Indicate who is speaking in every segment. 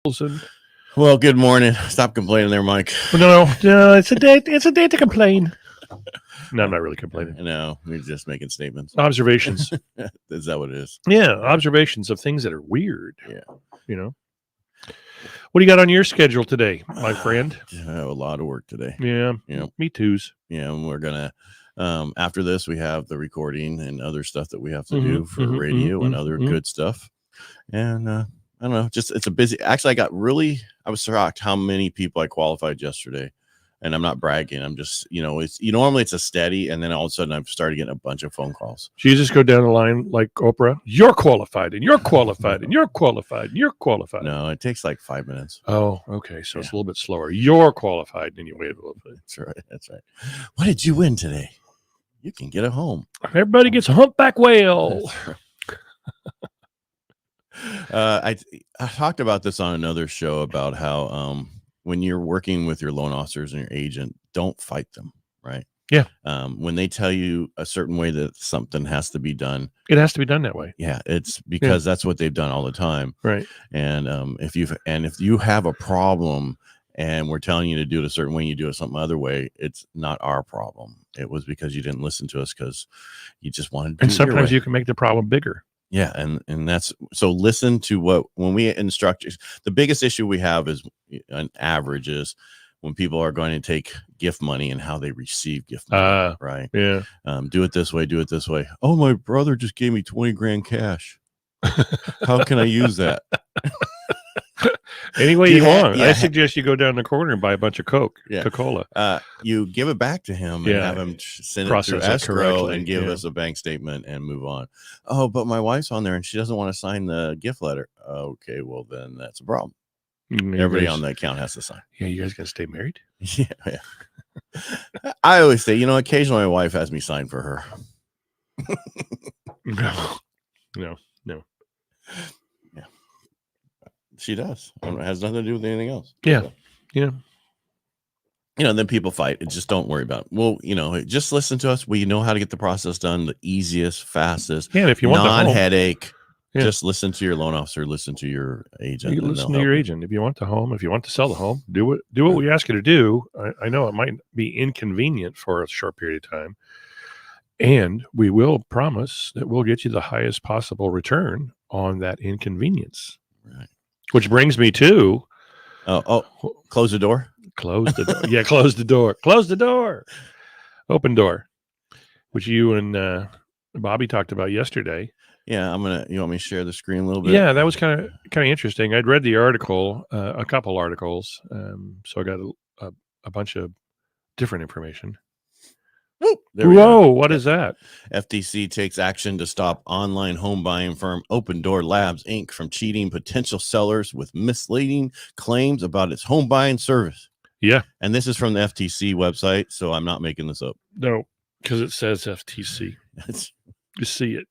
Speaker 1: And
Speaker 2: Well, good morning. Stop complaining there, Mike.
Speaker 1: no, it's a day. It's a day to complain. No, I'm not really complaining.
Speaker 2: No, we're just making statements.
Speaker 1: Observations.
Speaker 2: Is that what it is?
Speaker 1: Yeah, observations of things that are weird.
Speaker 2: Yeah.
Speaker 1: You know. What do you got on your schedule today, my friend?
Speaker 2: I have a lot of work today.
Speaker 1: Yeah.
Speaker 2: Yeah.
Speaker 1: Me too's.
Speaker 2: Yeah, and we're gonna. After this, we have the recording and other stuff that we have to do for radio and other good stuff. And I don't know, just it's a busy. Actually, I was shocked how many people I qualified yesterday. And I'm not bragging. I'm just, normally it's a steady, and then all of a sudden I've started getting a bunch of phone calls.
Speaker 1: So you just go down the line like Oprah. You're qualified, and you're qualified, and you're qualified, and you're qualified.
Speaker 2: No, it takes like 5 minutes.
Speaker 1: Oh, okay. So it's a little bit slower. You're qualified, and you wait a little bit.
Speaker 2: That's right. What did you win today? You can get it home.
Speaker 1: Everybody gets a humpback whale.
Speaker 2: I talked about this on another show about how when you're working with your loan officers and your agent, don't fight them, right?
Speaker 1: Yeah.
Speaker 2: When they tell you a certain way that something has to be done,
Speaker 1: it has to be done that way.
Speaker 2: Yeah, it's because that's what they've done all the time,
Speaker 1: right?
Speaker 2: And if you have a problem and we're telling you to do it a certain way, and you do it some other way, it's not our problem. It was because you didn't listen to us because you just wanted to.
Speaker 1: And sometimes you can make the problem bigger.
Speaker 2: Yeah, and that's so. Listen to when we instruct. The biggest issue we have is an average is when people are going to take gift money and how they receive gift money. Right?
Speaker 1: Yeah.
Speaker 2: Do it this way. Do it this way. Oh, my brother just gave me 20 grand cash. How can I use that?
Speaker 1: Any way you want. Yeah. I suggest you go down the corner and buy a bunch of Coca-Cola.
Speaker 2: You give it back to him and have him send it through escrow and give us a bank statement and move on. Oh, but my wife's on there and she doesn't want to sign the gift letter. Okay, well then that's a problem. Everybody on the account has to sign.
Speaker 1: Yeah, you guys gonna stay married?
Speaker 2: Yeah. I always say, occasionally my wife has me sign for her.
Speaker 1: No.
Speaker 2: Yeah. She does. It has nothing to do with anything else.
Speaker 1: Yeah.
Speaker 2: So,
Speaker 1: yeah.
Speaker 2: Then people fight. Just don't worry about it. Well, just listen to us. We know how to get the process done the easiest, fastest.
Speaker 1: Yeah, and if you want
Speaker 2: non-headache, just listen to your loan officer, listen to your agent.
Speaker 1: You listen to your agent. If you want the home, if you want to sell the home, do what we ask you to do. I know it might be inconvenient for a short period of time. And we will promise that we'll get you the highest possible return on that inconvenience.
Speaker 2: Right.
Speaker 1: Which brings me to...
Speaker 2: close the door?
Speaker 1: Close the door. Yeah, close the door. Close the door. Open door, which you and Bobby talked about yesterday.
Speaker 2: Yeah, you want me to share the screen a little bit?
Speaker 1: Yeah, that was kind of interesting. I'd read the article, a couple articles, so I got a bunch of different information. Whoa, what is that?
Speaker 2: FTC takes action to stop online home buying firm Open Door Labs, Inc. from cheating potential sellers with misleading claims about its home buying service.
Speaker 1: Yeah.
Speaker 2: And this is from the FTC website, so I'm not making this up.
Speaker 1: No, because it says FTC. You see it.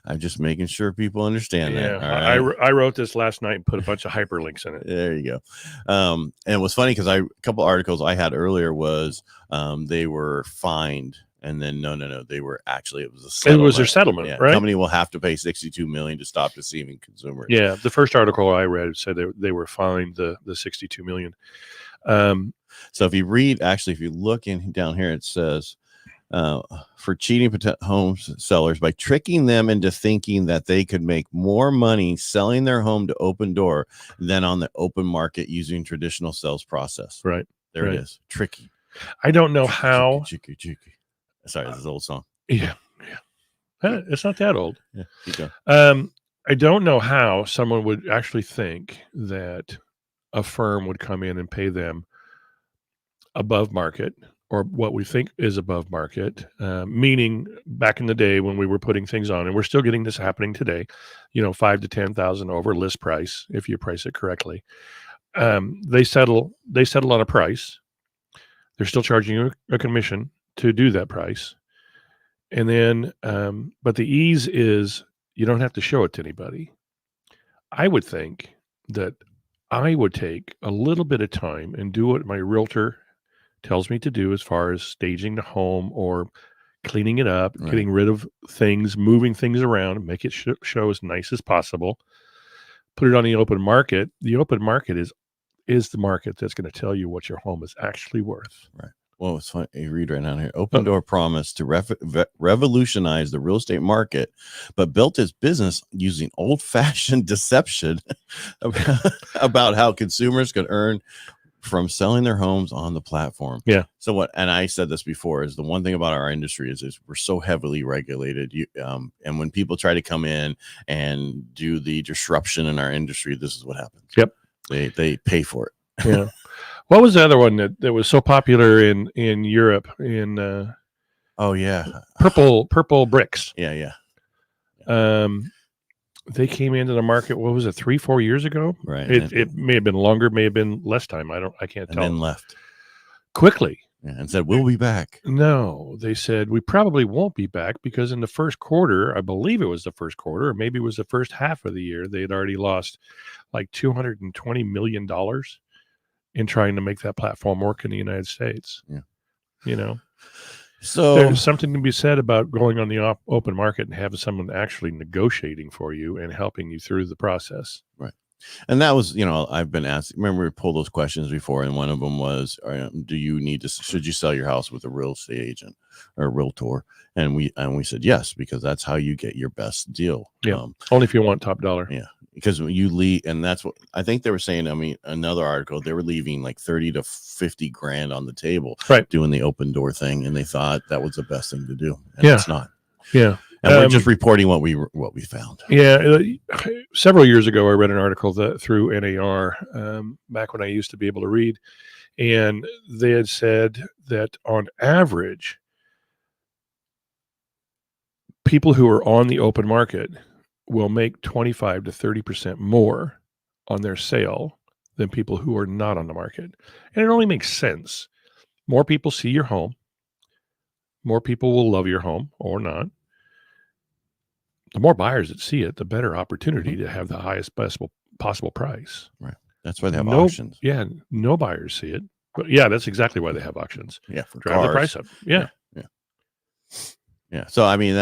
Speaker 2: I'm just making sure people understand that.
Speaker 1: Yeah, right? I wrote this last night and put a bunch of hyperlinks in it.
Speaker 2: There you go. And it was funny because a couple articles I had earlier was they were fined, and then no, they were actually it was a settlement.
Speaker 1: It was their settlement, right?
Speaker 2: The company will have to pay $62 million to stop deceiving consumers.
Speaker 1: Yeah, the first article I read said they were fined the $62 million.
Speaker 2: So if you look down here, it says. For cheating home sellers by tricking them into thinking that they could make more money selling their home to Open Door than on the open market using traditional sales process.
Speaker 1: Right.
Speaker 2: There it is. Tricky.
Speaker 1: I don't know how.
Speaker 2: Tricky. Sorry, this is an old song.
Speaker 1: Yeah. It's not that old.
Speaker 2: Yeah, keep going.
Speaker 1: I don't know how someone would actually think that a firm would come in and pay them above market, or what we think is above market, meaning back in the day when we were putting things on, and we're still getting this happening today, 5 to 10,000 over list price if you price it correctly. They settle on a price. They're still charging you a commission to do that price, and then but the ease is you don't have to show it to anybody. I would think that I would take a little bit of time and do what my realtor tells me to do as far as staging the home or cleaning it up, getting rid of things, moving things around, make it show as nice as possible. put it on the open market. The open market is the market that's going to tell you what your home is actually worth.
Speaker 2: Right. Well, it's funny. You read right down here. Opendoor promised to revolutionize the real estate market, but built its business using old-fashioned deception about how consumers could earn from selling their homes on the platform.
Speaker 1: Yeah.
Speaker 2: So what? And I said this before: is the one thing about our industry is we're so heavily regulated. And when people try to come in and do the disruption in our industry, this is what happens.
Speaker 1: Yep.
Speaker 2: They pay for it.
Speaker 1: Yeah. What was the other one that was so popular in Europe in
Speaker 2: Oh yeah,
Speaker 1: purple bricks?
Speaker 2: yeah.
Speaker 1: They came into the market. What was it? 3-4 years ago?
Speaker 2: Right.
Speaker 1: It may have been longer, may have been less time. I can't tell.
Speaker 2: And then left
Speaker 1: Quickly.
Speaker 2: Yeah, and said we'll be back.
Speaker 1: No, they said we probably won't be back because in the first quarter, I believe it was the first quarter, or maybe it was the first half of the year, they had already lost like $220 million in trying to make that platform work in the United States.
Speaker 2: Yeah.
Speaker 1: So there's something to be said about going on the open market and having someone actually negotiating for you and helping you through the process.
Speaker 2: Right. And that was, I've been asked, remember we pulled those questions before. And one of them was, should you sell your house with a real estate agent or a realtor? And we said, yes, because that's how you get your best deal.
Speaker 1: Yeah. Only if you want top dollar.
Speaker 2: Yeah. Because you leave, and that's what I think they were saying. I mean, another article, they were leaving like 30 to 50 grand on the table,
Speaker 1: right,
Speaker 2: doing the open door thing, and they thought that was the best thing to do. And it's not.
Speaker 1: Yeah,
Speaker 2: and we're just reporting what we found.
Speaker 1: Yeah, several years ago, I read an article through NAR back when I used to be able to read, and they had said that on average, people who are on the open market will make 25 to 30% more on their sale than people who are not on the market. And it only makes sense. More people see your home. More people will love your home or not. The more buyers that see it, the better opportunity to have the highest possible price.
Speaker 2: Right. That's why they have auctions.
Speaker 1: Yeah. No buyers see it. But yeah, that's exactly why they have auctions.
Speaker 2: Yeah. For
Speaker 1: drive
Speaker 2: cars.
Speaker 1: the price up. Yeah.
Speaker 2: Yeah. So, I mean,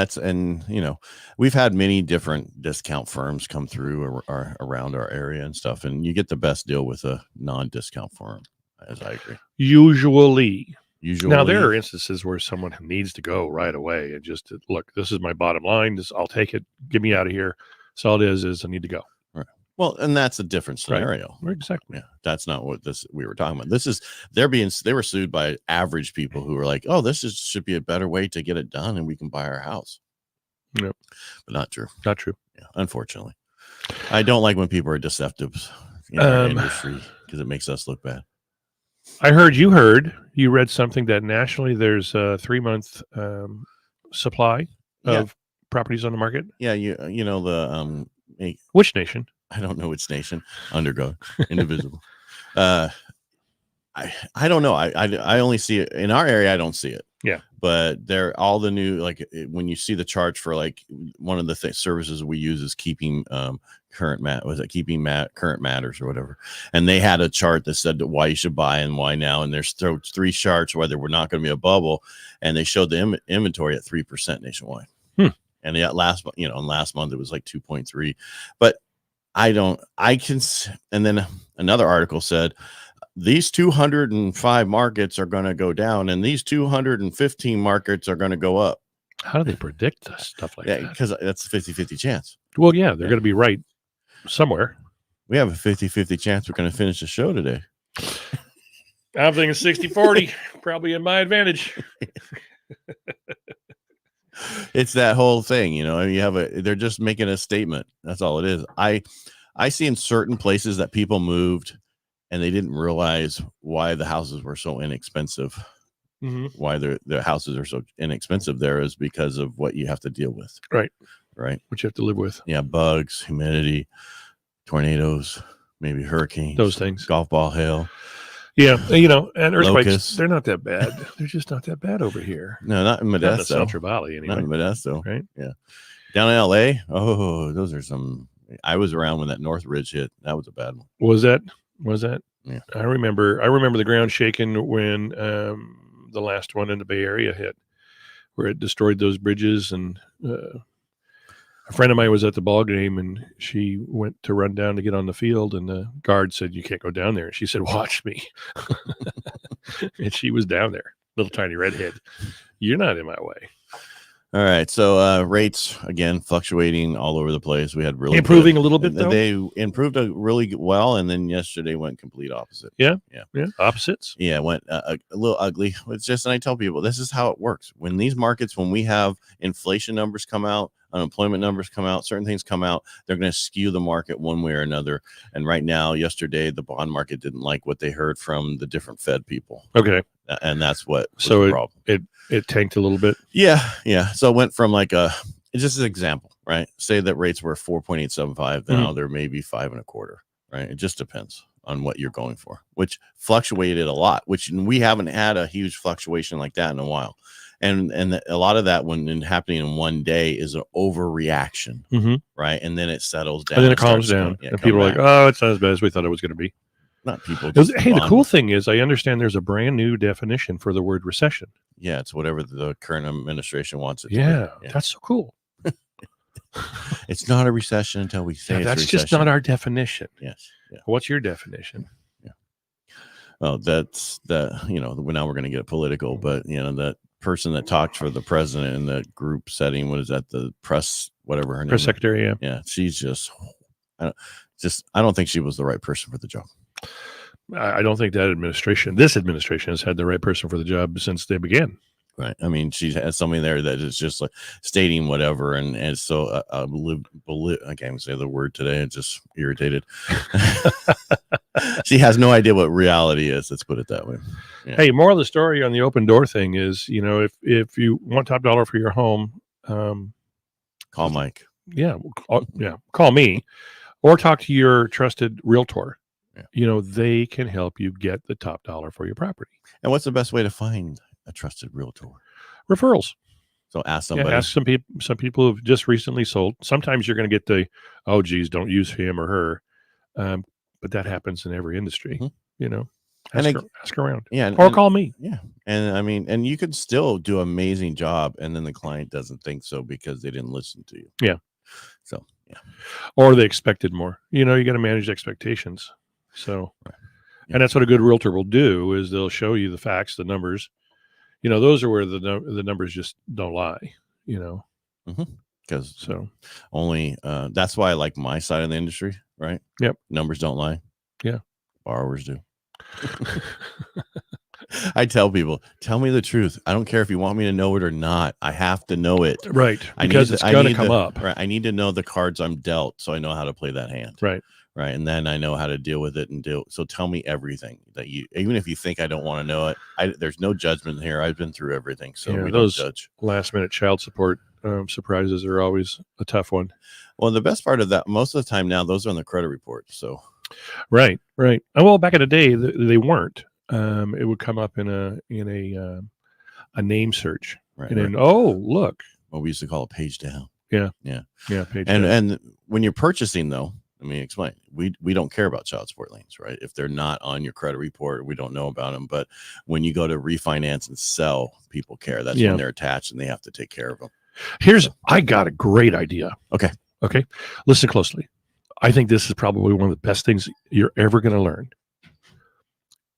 Speaker 2: we've had many different discount firms come through around our area and stuff, and you get the best deal with a non-discount firm, as I agree. Usually.
Speaker 1: Now, there are instances where someone needs to go right away and just, look, this is my bottom line. I'll take it. Get me out of here. So all it is I need to go.
Speaker 2: Right. Well, and that's a different scenario.
Speaker 1: Right. Exactly.
Speaker 2: Yeah. That's not what we were talking about. This is, they were sued by average people who were like, oh, should be a better way to get it done and we can buy our house.
Speaker 1: Yep.
Speaker 2: But not true.
Speaker 1: Not true.
Speaker 2: Yeah. Unfortunately. I don't like when people are deceptive in our industry because it makes us look bad.
Speaker 1: I heard you read something that nationally there's a 3-month supply of properties on the market.
Speaker 2: Yeah.
Speaker 1: Which nation?
Speaker 2: I don't know which nation. Undergo, indivisible. I don't know. I only see it in our area. I don't see it.
Speaker 1: Yeah.
Speaker 2: But they're all the new, like when you see the charge for like one of the services we use is keeping current matters or whatever. And they had a chart that said why you should buy and why now. And there's 3 charts whether we're not going to be a bubble. And they showed the inventory at 3% nationwide. And last month it was like 2.3. But and then another article said these 205 markets are going to go down and these 215 markets are going to go up.
Speaker 1: How do they predict stuff like that?
Speaker 2: Because that's a 50-50 chance.
Speaker 1: Well, yeah, they're going to be right somewhere.
Speaker 2: We have a 50-50 chance we're going to finish the show today.
Speaker 1: I'm thinking 60-40, probably in my advantage.
Speaker 2: It's that whole thing, they're just making a statement. That's all it is. I see in certain places that people moved and they didn't realize why the houses were so inexpensive.
Speaker 1: Mm-hmm.
Speaker 2: Why their houses are so inexpensive there is because of what you have to deal with.
Speaker 1: Right.
Speaker 2: What
Speaker 1: you have to live with.
Speaker 2: Yeah. Bugs, humidity, tornadoes, maybe hurricanes,
Speaker 1: those things,
Speaker 2: golf ball hail.
Speaker 1: Yeah, and earthquakes,
Speaker 2: locusts.
Speaker 1: They're not that bad. They're just not that bad over here.
Speaker 2: No, not in Modesto.
Speaker 1: Not in the Central Valley, anyway.
Speaker 2: Not in Modesto.
Speaker 1: Right?
Speaker 2: Yeah. Down in L.A., those are some... I was around when that Northridge hit. That was a bad one.
Speaker 1: Was that?
Speaker 2: Yeah.
Speaker 1: I remember the ground shaking when the last one in the Bay Area hit, where it destroyed those bridges and A friend of mine was at the ball game, and she went to run down to get on the field, and the guard said, "You can't go down there." And she said, "Watch me." And she was down there, little tiny redhead. You're not in my way.
Speaker 2: All right. So rates, again, fluctuating all over the place. We had really
Speaker 1: improving a little bit, though.
Speaker 2: They improved really well, and then yesterday went complete opposite.
Speaker 1: Yeah. Opposites.
Speaker 2: Yeah, it went a little ugly. It's just, and I tell people, this is how it works. When these markets, when we have inflation numbers come out, unemployment numbers come out, certain things come out, they're going to skew the market one way or another. And right now, yesterday, the bond market didn't like what they heard from the different Fed people.
Speaker 1: Okay.
Speaker 2: And that's what was
Speaker 1: so
Speaker 2: the problem.
Speaker 1: It tanked a little bit.
Speaker 2: Yeah. So it went from like it's just an example, right? Say that rates were 4.875, now they're maybe 5.25, right? It just depends on what you're going for, which fluctuated a lot, which we haven't had a huge fluctuation like that in a while. And a lot of that when happening in one day is an overreaction, right? And then it settles down.
Speaker 1: And then it calms down. And people are like, oh, it's not as bad as we thought it was going to be.
Speaker 2: Not people.
Speaker 1: Hey, the cool thing is I understand there's a brand new definition for the word recession.
Speaker 2: Yeah, it's whatever the current administration wants it to be.
Speaker 1: Yeah, that's so cool.
Speaker 2: It's not a recession until we say it's
Speaker 1: that's
Speaker 2: recession.
Speaker 1: Just not our definition.
Speaker 2: Yes. Yeah.
Speaker 1: What's your definition?
Speaker 2: Yeah. Well, that's now we're going to get political, but that person that talked for the president in the group setting, what is that? The press, whatever her name.
Speaker 1: Press secretary. Yeah.
Speaker 2: Yeah. She's just, I don't think she was the right person for the job.
Speaker 1: I don't think this administration has had the right person for the job since they began.
Speaker 2: Right. I mean, she has somebody there that is just like stating whatever. And so I can't even say the word today. It's just irritated. She has no idea what reality is. Let's put it that way. Yeah.
Speaker 1: Hey, moral of the story on the open door thing is, if you want top dollar for your home,
Speaker 2: call Mike.
Speaker 1: Yeah. Call me or talk to your trusted realtor.
Speaker 2: Yeah.
Speaker 1: They can help you get the top dollar for your property.
Speaker 2: And what's the best way to find a trusted realtor?
Speaker 1: Referrals.
Speaker 2: So ask somebody.
Speaker 1: Ask some people who've just recently sold. Sometimes you're going to get the, oh, geez, don't use him or her. But that happens in every industry. Ask around.
Speaker 2: Yeah.
Speaker 1: Or call me.
Speaker 2: Yeah. And I mean, and you could still do an amazing job, and then the client doesn't think so because they didn't listen to you.
Speaker 1: Yeah.
Speaker 2: So, yeah.
Speaker 1: Or they expected more. You got to manage expectations. So, and that's what a good realtor will do is they'll show you the facts, the numbers. Those are where the numbers just don't lie.
Speaker 2: Because only that's why I like my side of the industry, right?
Speaker 1: Yep.
Speaker 2: Numbers don't lie.
Speaker 1: Yeah.
Speaker 2: Borrowers do. I tell people, tell me the truth. I don't care if you want me to know it or not. I have to know it.
Speaker 1: Right. Because it's going to come up.
Speaker 2: Right. I need to know the cards I'm dealt so I know how to play that hand.
Speaker 1: Right.
Speaker 2: Right. And then I know how to deal with it so tell me everything that even if you think I don't want to know it, there's no judgment here. I've been through everything. So we don't judge.
Speaker 1: Last minute child support surprises are always a tough one.
Speaker 2: Well, the best part of that, most of the time now, those are on the credit report. So.
Speaker 1: Right. Well, back in the day, they weren't. It would come up in a name search.
Speaker 2: Right.
Speaker 1: And then, oh, look.
Speaker 2: What we used to call a page down.
Speaker 1: Yeah.
Speaker 2: Page down. And when you're purchasing, though, let me explain. We don't care about child support liens, right? If they're not on your credit report, we don't know about them. But when you go to refinance and sell, people care. That's when they're attached and they have to take care of them.
Speaker 1: I got a great idea.
Speaker 2: Okay.
Speaker 1: Listen closely. I think this is probably one of the best things you're ever going to learn.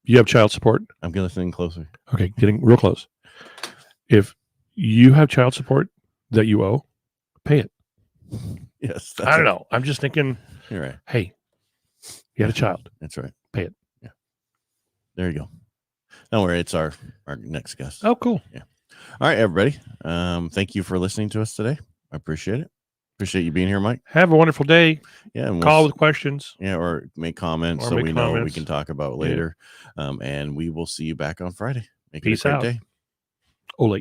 Speaker 1: You have child support?
Speaker 2: I'm listening closely.
Speaker 1: Okay, getting real close. If you have child support that you owe, pay it.
Speaker 2: Yes.
Speaker 1: I don't know. I'm just thinking,
Speaker 2: you're right.
Speaker 1: Hey, you had a child.
Speaker 2: That's right.
Speaker 1: Pay it.
Speaker 2: Yeah. There you go. Don't worry. It's our next guest.
Speaker 1: Oh, cool.
Speaker 2: Yeah. All right, everybody. Thank you for listening to us today. I appreciate it. Appreciate you being here, Mike.
Speaker 1: Have a wonderful day.
Speaker 2: Yeah. And
Speaker 1: call with questions.
Speaker 2: Yeah. Or make comments so we know we can talk about later. And we will see you back on Friday. Make it a great day.
Speaker 1: Ole.